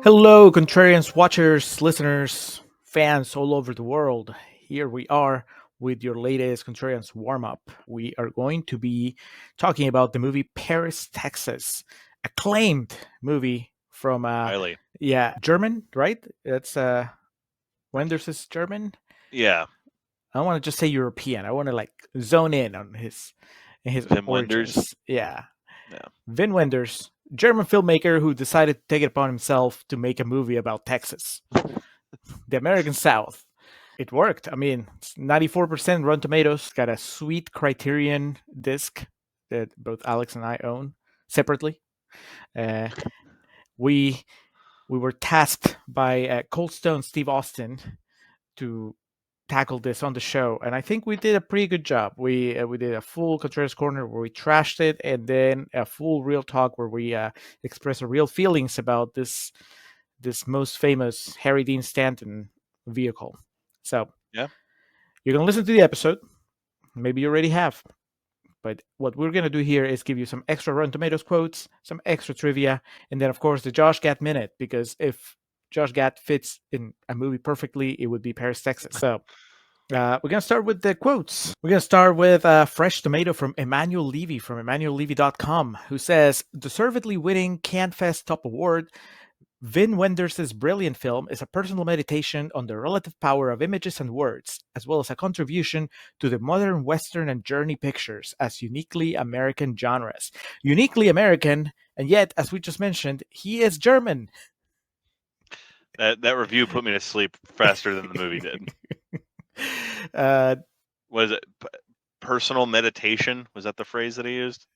Hello, Contrarians watchers, listeners, fans all over the world. Here we are with your latest Contrarians warm up. We are going to be talking about the movie Paris, Texas, acclaimed movie from Highly. German, right? That's Wenders is German. Yeah. I don't want to just say European. I want to like zone in on his Wim Wenders. origins. Yeah, Yeah. Wim Wenders, German filmmaker who decided to take it upon himself to make a movie about Texas, the American South. It worked. I mean, it's 94% Rotten Tomatoes, got a sweet Criterion disc that both Alex and I own separately. Uh, we we were tasked by Cold Stone Steve Austin to tackle this on the show, and I think we did a pretty good job. We did a full Contreras Corner where we trashed it, and then a full real talk where we express our real feelings about this most famous Harry Dean Stanton vehicle. So Yeah. you're gonna listen to the episode. Maybe you already have, but what we're gonna do here is give you some extra Rotten Tomatoes quotes, some extra trivia, and then of course the Josh Gad Minute, because if Josh Gad fits in a movie perfectly, it would be Paris, Texas. So we're going to start with the quotes. We're going to start with Fresh Tomato from Emmanuel Levy from EmmanuelLevy.com, who says, deservedly winning CanFest Top Award, Wim Wenders' brilliant film is a personal meditation on the relative power of images and words, as well as a contribution to the modern Western and journey pictures as uniquely American genres. Uniquely American, and yet, as we just mentioned, he is German. That review put me to sleep faster than the movie did. Was it personal meditation? Was that the phrase that he used?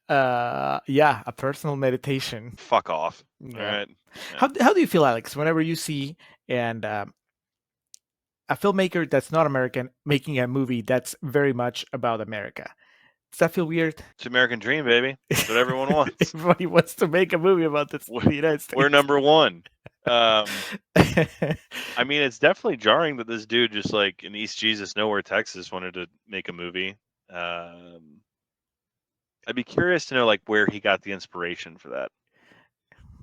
Yeah, a personal meditation. Fuck off. Yeah. All right. Yeah. How do you feel, Alex, whenever you see a filmmaker that's not American making a movie that's very much about America? Does that feel weird? It's American dream, baby. That's what everyone wants. Everybody wants to make a movie about this in the United States. We're number one. I mean, it's definitely jarring that this dude just like in East Jesus, nowhere, Texas, wanted to make a movie. I'd be curious to know like where he got the inspiration for that.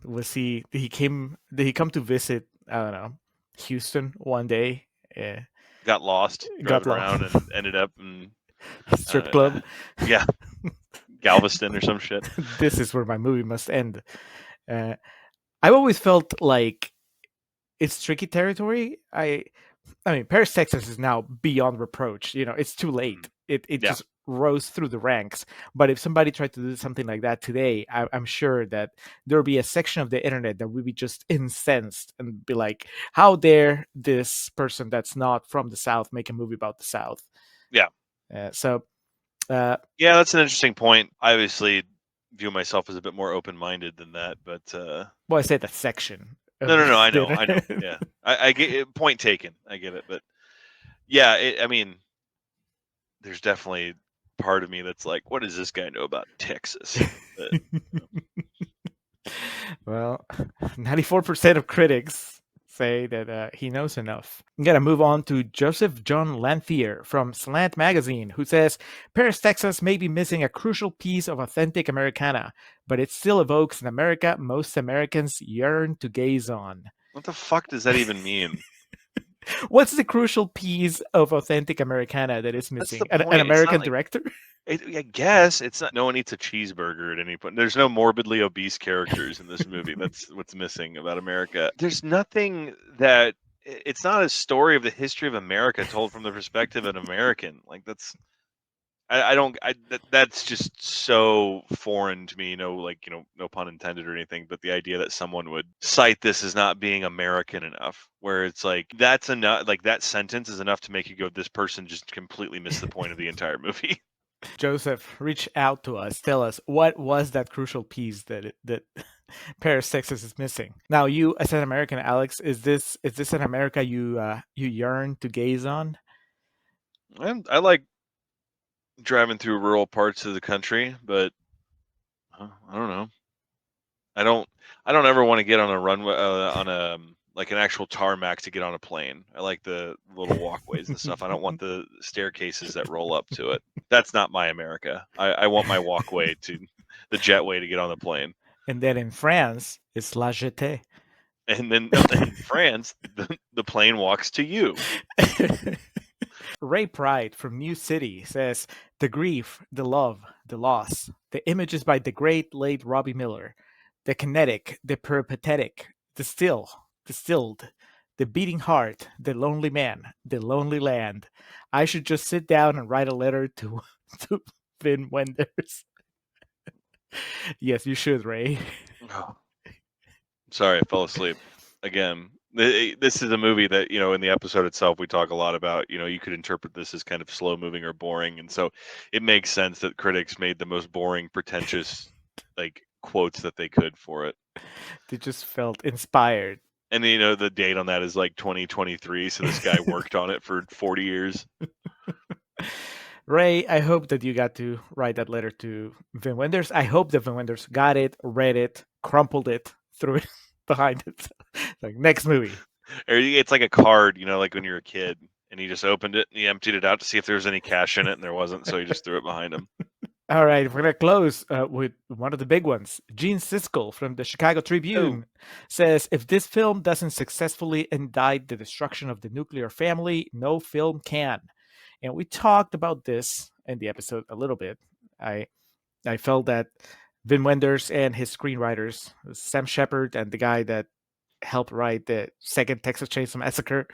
Did he come to visit, I don't know, Houston one day? Got lost driving around and ended up in strip club. Yeah. Galveston or some shit. This is where my movie must end. I've always felt like it's tricky territory. I mean, Paris, Texas is now beyond reproach. You know, it's too late. It just rose through the ranks. But if somebody tried to do something like that today, I'm sure that there would be a section of the internet that would be just incensed and be like, how dare this person that's not from the South make a movie about the South? Yeah. Yeah, that's an interesting point. I obviously view myself as a bit more open-minded than that, but well, I said that section. No, I know. Yeah, I get it, point taken. I get it, but yeah, I mean, there's definitely part of me that's like, what does this guy know about Texas? But, well, 94% of critics say that he knows enough. I'm going to move on to Joseph John Lanthier from Slant Magazine, who says, Paris, Texas may be missing a crucial piece of authentic Americana, but it still evokes an America most Americans yearn to gaze on. What the fuck does that even mean? What's the crucial piece of authentic Americana that is missing? An American director? I guess it's not. No one eats a cheeseburger at any point. There's no morbidly obese characters in this movie. That's what's missing about America. There's nothing that. It's not a story of the history of America told from the perspective of an American. Like that's. That's just so foreign to me, no pun intended or anything, but the idea that someone would cite this as not being American enough, where it's like, that's enough, like that sentence is enough to make you go, this person just completely missed the point of the entire movie. Joseph, reach out to us. Tell us, what was that crucial piece that Paris, Texas is missing? Now, you as an American, Alex, is this an America you yearn to gaze on? I like driving through rural parts of the country, but I don't know. I don't ever want to get on a runway on a like an actual tarmac to get on a plane. I like the little walkways and stuff. I don't want the staircases that roll up to it. That's not my America. I want my walkway to the jetway to get on the plane. And then in France, it's La Jetée. And then in France, the plane walks to you. Ray Pride from New City says, "The grief, the love, the loss, the images by the great late Robbie Miller, the kinetic, the peripatetic, the distilled, the beating heart, the lonely man, the lonely land. I should just sit down and write a letter to, to Wim Wenders." Yes, you should, Ray. Oh, sorry, I fell asleep again. This is a movie that, in the episode itself, we talk a lot about, you could interpret this as kind of slow moving or boring. And so it makes sense that critics made the most boring, pretentious, like, quotes that they could for it. They just felt inspired. And, the date on that is like 2023. So this guy worked on it for 40 years. Ray, I hope that you got to write that letter to Wim Wenders. I hope that Wim Wenders got it, read it, crumpled it, threw it behind it. Like, next movie. Or it's like a card, like when you're a kid and he just opened it and he emptied it out to see if there was any cash in it, and there wasn't, so he just threw it behind him. All right, we're going to close with one of the big ones. Gene Siskel from the Chicago Tribune says, "If this film doesn't successfully indict the destruction of the nuclear family, no film can." And we talked about this in the episode a little bit. I felt that Wim Wenders and his screenwriters, Sam Shepard and the guy that helped write the second Texas Chainsaw Massacre.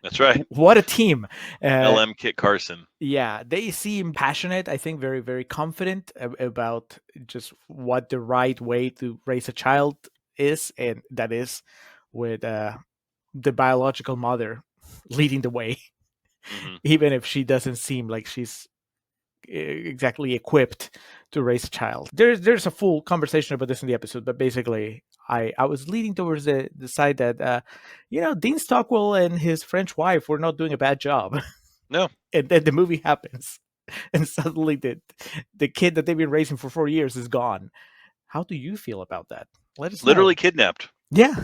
That's right. What a team. LM Kit Carson. Yeah, they seem passionate, I think very, very confident about just what the right way to raise a child is, and that is with the biological mother leading the way, even if she doesn't seem like she's exactly equipped to raise a child. There's a full conversation about this in the episode, but basically I was leaning towards the side that Dean Stockwell and his French wife were not doing a bad job. No. And then the movie happens, and suddenly the kid that they've been raising for 4 years is gone. How do you feel about that? Let us literally know. Kidnapped. Yeah.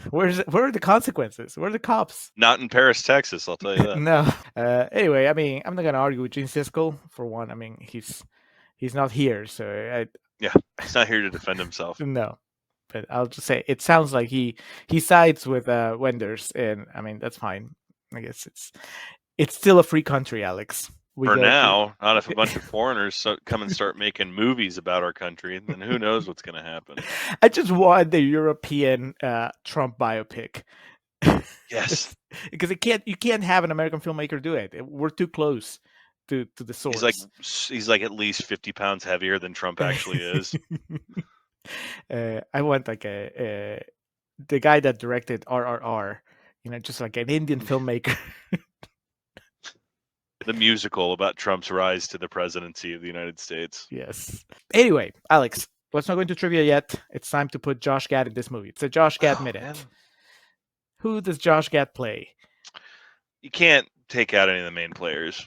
Where are the consequences? Where are the cops? Not in Paris, Texas, I'll tell you that. No. Anyway, I mean, I'm not gonna argue with Gene Siskel for one. I mean, he's not here, so yeah, he's not here to defend himself. No, but I'll just say it sounds like he sides with Wenders, and I mean that's fine. I guess it's still a free country, Alex. For now, not if a bunch of foreigners come and start making movies about our country, then who knows what's going to happen. I just want the European Trump biopic. Yes, because you can't have an American filmmaker do it. We're too close to the source. He's like at least 50 pounds heavier than Trump actually is. I want like the guy that directed RRR, just like an Indian filmmaker. The musical about Trump's rise to the presidency of the United States. Yes. Anyway, Alex, let's not go into trivia yet. It's time to put Josh Gad in this movie. It's a Josh Gad Minute. Man. Who does Josh Gad play? You can't take out any of the main players.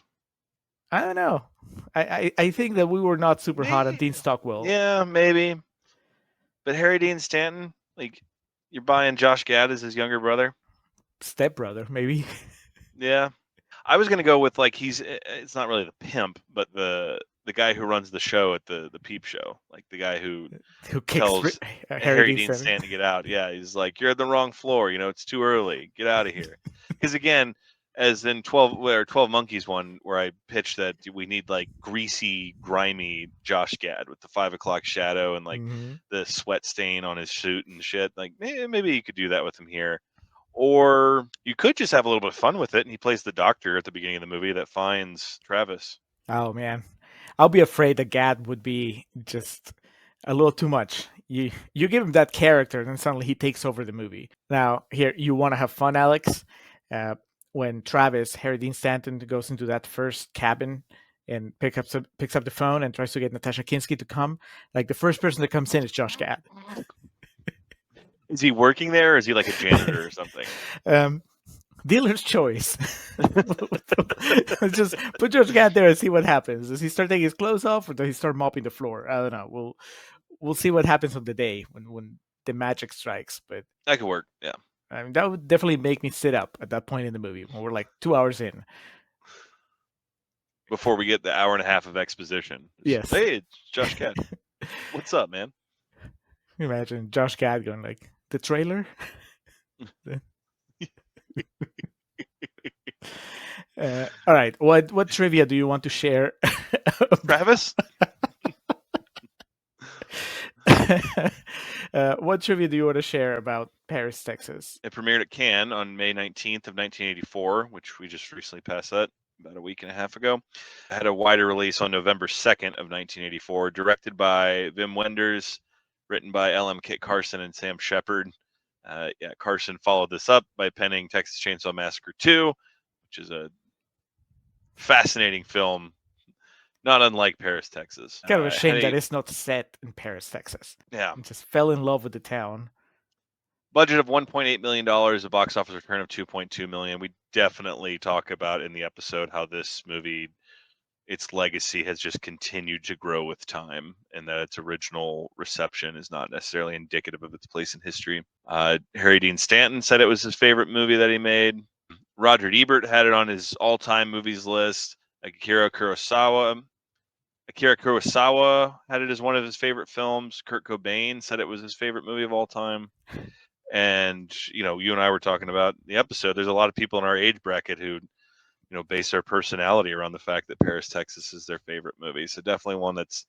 I don't know. I think that we were not super hot on Dean Stockwell. Yeah, maybe. But Harry Dean Stanton, like, you're buying Josh Gad as his younger brother? Stepbrother, maybe. Yeah. I was going to go with, like, it's not really the pimp, but the guy who runs the show at the Peep Show. Like, the guy who tells Harry Dean Stanton to get out. Yeah, he's like, you're at the wrong floor. It's too early. Get out of here. Because, again, as in 12 Monkeys one, where I pitched that we need, like, greasy, grimy Josh Gad with the 5 o'clock shadow and, like, the sweat stain on his suit and shit. Like, maybe you could do that with him here. Or you could just have a little bit of fun with it, and he plays the doctor at the beginning of the movie that finds Travis. Oh, man. I'll be afraid that Gad would be just a little too much. You give him that character, and then suddenly he takes over the movie. Now, here, you want to have fun, Alex? When Travis, Harry Dean Stanton, goes into that first cabin and picks up the phone and tries to get Natasha Kinski to come, like, the first person that comes in is Josh Gad. Is he working there, or is he like a janitor or something? Dealer's choice. Just put Josh Gad there and see what happens. Does he start taking his clothes off, or does he start mopping the floor? I don't know. We'll see what happens on the day when the magic strikes. But that could work. Yeah. I mean, that would definitely make me sit up at that point in the movie when we're like 2 hours in. Before we get the hour and a half of exposition. Yes. Hey, it's Josh Gad. What's up, man? Imagine Josh Gad going like, the trailer. All right. What trivia do you want to share? Travis? What trivia do you want to share about Paris, Texas? It premiered at Cannes on May 19th of 1984, which we just recently passed that about a week and a half ago. It had a wider release on November 2nd of 1984, directed by Wim Wenders, written by L.M. Kit Carson and Sam Shepard. Carson followed this up by penning Texas Chainsaw Massacre 2, which is a fascinating film, not unlike Paris, Texas. Kind of a shame that it's not set in Paris, Texas. Yeah. I just fell in love with the town. Budget of $1.8 million, a box office return of $2.2 million. We definitely talk about in the episode how this movie, its legacy has just continued to grow with time, and that its original reception is not necessarily indicative of its place in history. Harry Dean Stanton said it was his favorite movie that he made. Roger Ebert had it on his all-time movies list. Akira Kurosawa had it as one of his favorite films. Kurt Cobain said it was his favorite movie of all time. And, you and I were talking about the episode. There's a lot of people in our age bracket who, base their personality around the fact that Paris, Texas is their favorite movie. So definitely one that's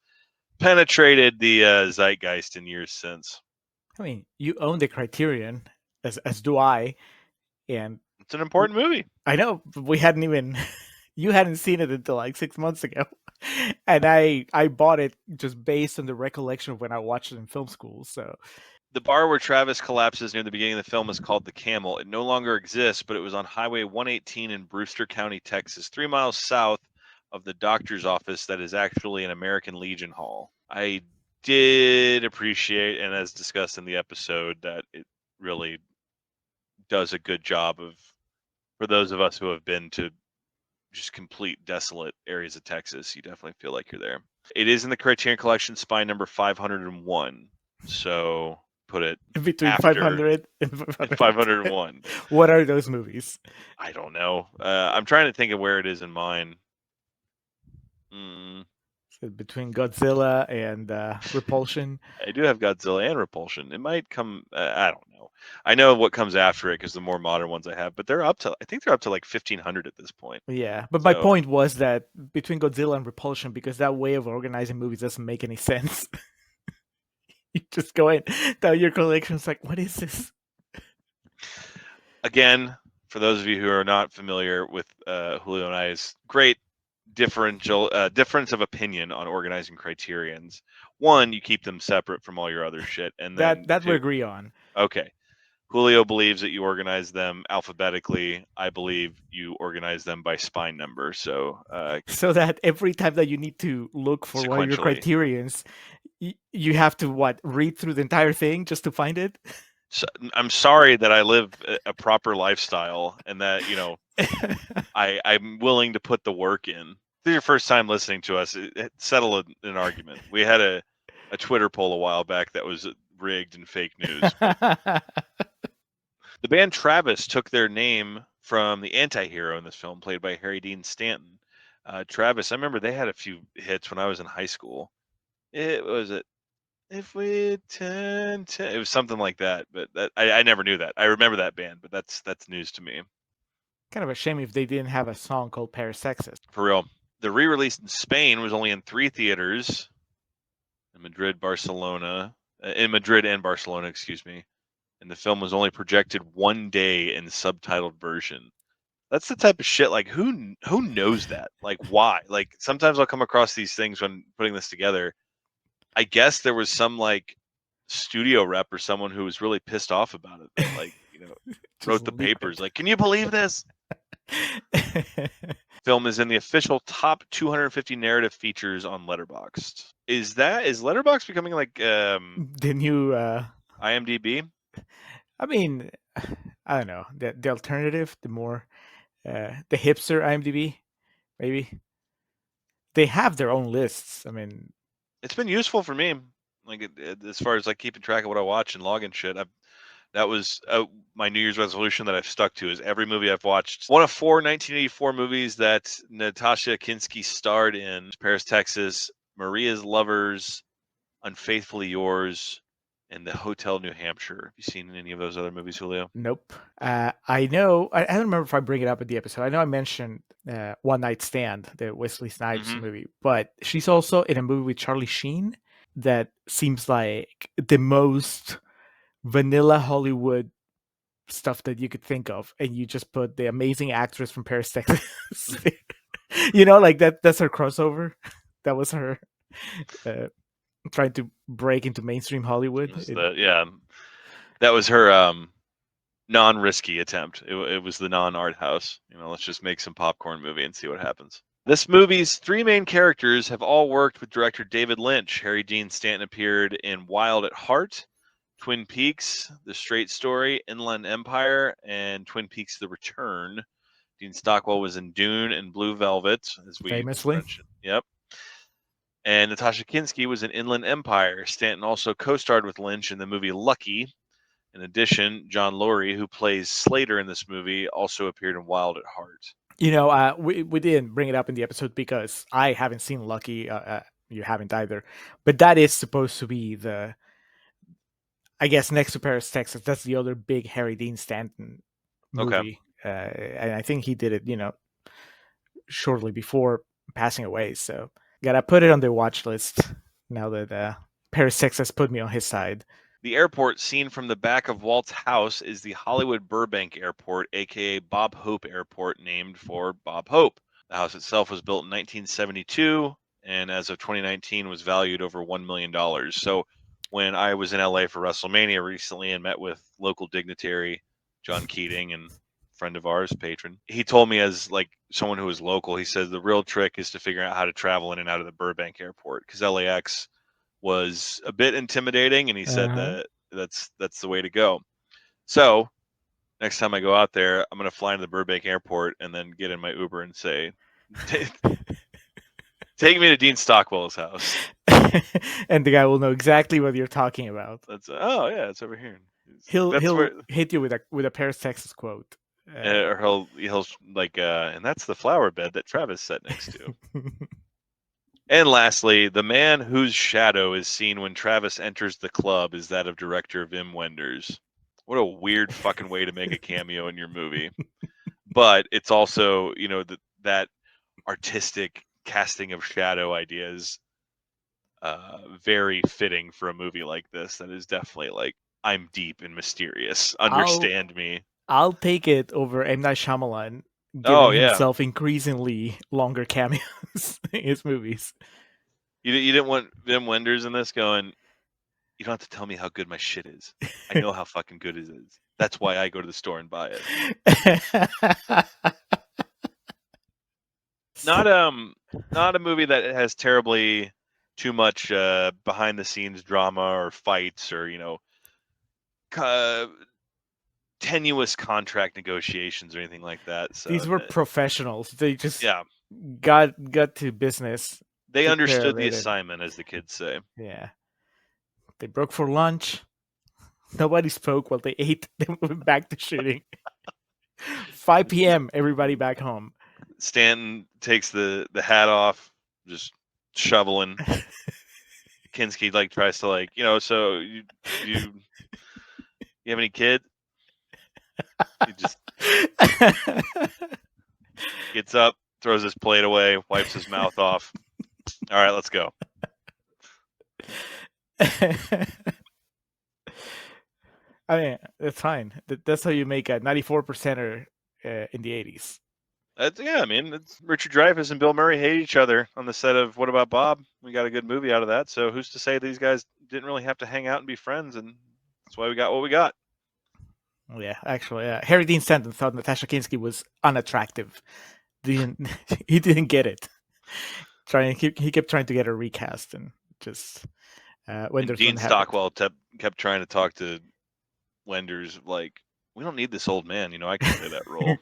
penetrated the zeitgeist in years since. I mean, you own the Criterion, as do I. And it's an important movie. I know, but we hadn't even... You hadn't seen it until like 6 months ago. And I bought it just based on the recollection of when I watched it in film school, so... The bar where Travis collapses near the beginning of the film is called the Camel. It no longer exists, but it was on Highway 118 in Brewster County, Texas, 3 miles south of the doctor's office that is actually an American Legion Hall. I did appreciate, and as discussed in the episode, that it really does a good job of, for those of us who have been to just complete desolate areas of Texas, you definitely feel like you're there. It is in the Criterion Collection, spine number 501. So put it between 500 and 501. What are those movies? I don't know. I'm trying to think of where it is in mine. So between Godzilla and Repulsion. I do have Godzilla and Repulsion. It might come. I don't know. I know what comes after it because the more modern ones I have, but I think they're up to like 1,500 at this point. Yeah, but my point was that between Godzilla and Repulsion, because that way of organizing movies doesn't make any sense. You just go in, tell your collection's like, what is this? Again, for those of you who are not familiar with Julio and I's great difference of opinion on organizing criterions. One, you keep them separate from all your other shit, and then that we agree on. Okay. Julio believes that you organize them alphabetically. I believe you organize them by spine number. So that every time that you need to look for one of your criterions, you have to read through the entire thing just to find it? So, I'm sorry that I live a proper lifestyle and that, I'm willing to put the work in. This is your first time listening to us. Settle an argument. We had a Twitter poll a while back that was rigged and fake news. The band Travis took their name from the anti-hero in this film, played by Harry Dean Stanton. Travis, I remember they had a few hits when I was in high school. It was If We Turn to... It was something like that, but I never knew that. I remember that band, but that's news to me. Kind of a shame if they didn't have a song called Paris, Texas. For real. The re-release in Spain was only in 3 theaters. In Madrid and Barcelona, excuse me. And the film was only projected 1 day in subtitled version. That's the type of shit, like, who knows that? Like, why? Like, sometimes I'll come across these things when putting this together. I guess there was some, like, studio rep or someone who was really pissed off about it. That, like, wrote the papers. Like, can you believe this? Film is in the official top 250 narrative features on Letterboxd. Is Letterboxd becoming like the new IMDb? I mean, I don't know. The alternative, the more the hipster IMDb, maybe. They have their own lists. I mean, it's been useful for me, like as far as like keeping track of what I watch and logging shit. That was my New Year's resolution that I've stuck to, is every movie I've watched. One of 4 1984 movies that Natasha Kinski starred in: Paris, Texas, Maria's Lovers, Unfaithfully Yours, and The Hotel New Hampshire. Have you seen any of those other movies, Julio? Nope. I know. I don't remember if I bring it up in the episode. I know I mentioned One Night Stand, the Wesley Snipes Mm-hmm. movie, but she's also in a movie with Charlie Sheen that seems like the most vanilla Hollywood stuff that you could think of, and you just put the amazing actress from Paris, Texas. Like that's her crossover. That was her uh, trying to break into mainstream Hollywood. That was her non-risky attempt. It was the non-art house. Let's just make some popcorn movie and see what happens. This movie's three main characters have all worked with director David Lynch. Harry Dean Stanton appeared in Wild at Heart, Twin Peaks, The Straight Story, Inland Empire, and Twin Peaks: The Return. Dean Stockwell was in Dune and Blue Velvet, as we Famously. mentioned. Yep. And Natasha Kinski was in Inland Empire. Stanton also co-starred with Lynch in the movie Lucky. In addition, John Laurie, who plays Slater in this movie, also appeared in Wild at Heart. We didn't bring it up in the episode because I haven't seen Lucky. You haven't either, but that is supposed to be I guess next to Paris, Texas. That's the other big Harry Dean Stanton movie, and I think he did it, shortly before passing away. So gotta put it on the watch list now that Paris, Texas put me on his side. The airport seen from the back of Walt's house is the Hollywood Burbank Airport, aka Bob Hope Airport, named for Bob Hope. The house itself was built in 1972, and as of 2019 was valued over $1 million. So when I was in LA for WrestleMania recently and met with local dignitary John Keating and friend of ours, patron, he told me, as like someone who is local, he said the real trick is to figure out how to travel in and out of the Burbank Airport, because LAX was a bit intimidating, and he said that that's the way to go. So next time I go out there, I'm going to fly into the Burbank Airport and then get in my Uber and say, take me to Dean Stockwell's house. And the guy will know exactly what you're talking about. It's over here. He'll hit you with a Paris, Texas quote. Or he'll like, and that's the flower bed that Travis sat next to. And lastly, the man whose shadow is seen when Travis enters the club is that of director Wim Wenders. What a weird fucking way to make a cameo in your movie. But it's also, that artistic casting of shadow ideas, very fitting for a movie like this. That is definitely like, I'm deep and mysterious. Understand me. I'll take it over M. Night Shyamalan giving himself increasingly longer cameos in his movies. You didn't want Wim Wenders in this going, you don't have to tell me how good my shit is. I know how fucking good it is. That's why I go to the store and buy it. Not a movie that has terribly too much behind the scenes drama or fights or tenuous contract negotiations or anything like that. So these were professionals. They just got to business. They understood the assignment, as the kids say. Yeah. They broke for lunch. Nobody spoke while they ate. They went back to shooting. 5 p.m. Everybody back home. Stanton takes the hat off, just shoveling. Kinski tries to so you have any kid? He just gets up, throws his plate away, wipes his mouth off. All right, let's go. I mean, that's fine. That's how you make a 94%er in the 80s. It's Richard Dreyfuss and Bill Murray hate each other on the set of What About Bob? We got a good movie out of that. So who's to say these guys didn't really have to hang out and be friends, and that's why we got what we got. Yeah, actually, Harry Dean Stanton thought Natasha Kinski was unattractive. He didn't get it. He kept trying to get her recast, and just Wenders. Dean Stockwell kept trying to talk to Wenders like, we don't need this old man. I can play that role.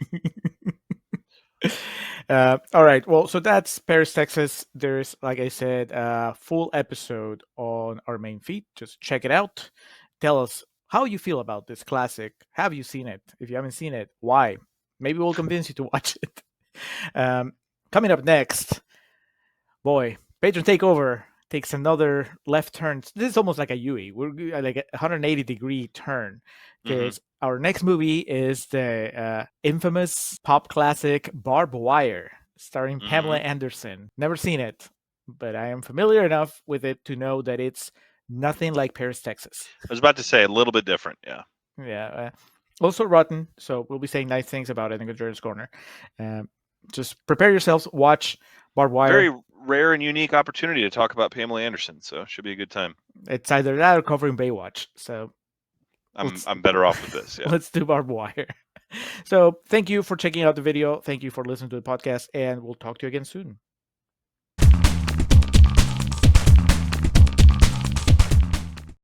All right. Well, so that's Paris, Texas. There's, like I said, a full episode on our main feed. Just check it out. Tell us how you feel about this classic. Have you seen it? If you haven't seen it, why? Maybe we'll convince you to watch it. Coming up next, boy, Patron Takeover. takes another left turn. This is almost like a Yui. We're like a 180-degree turn because our next movie is the infamous pop classic Barbed Wire, starring Pamela Anderson. Never seen it, but I am familiar enough with it to know that it's nothing like Paris, Texas. I was about to say a little bit different. Yeah. Yeah. Also rotten, so we'll be saying nice things about it in Contrarians Corner. Just prepare yourselves. Watch Barbed Wire. Very rare and unique opportunity to talk about Pamela Anderson, so it should be a good time. It's either that or covering Baywatch. So I'm better off with this. Yeah. Let's do Barbed Wire. So thank you for checking out the video. Thank you for listening to the podcast, and we'll talk to you again soon.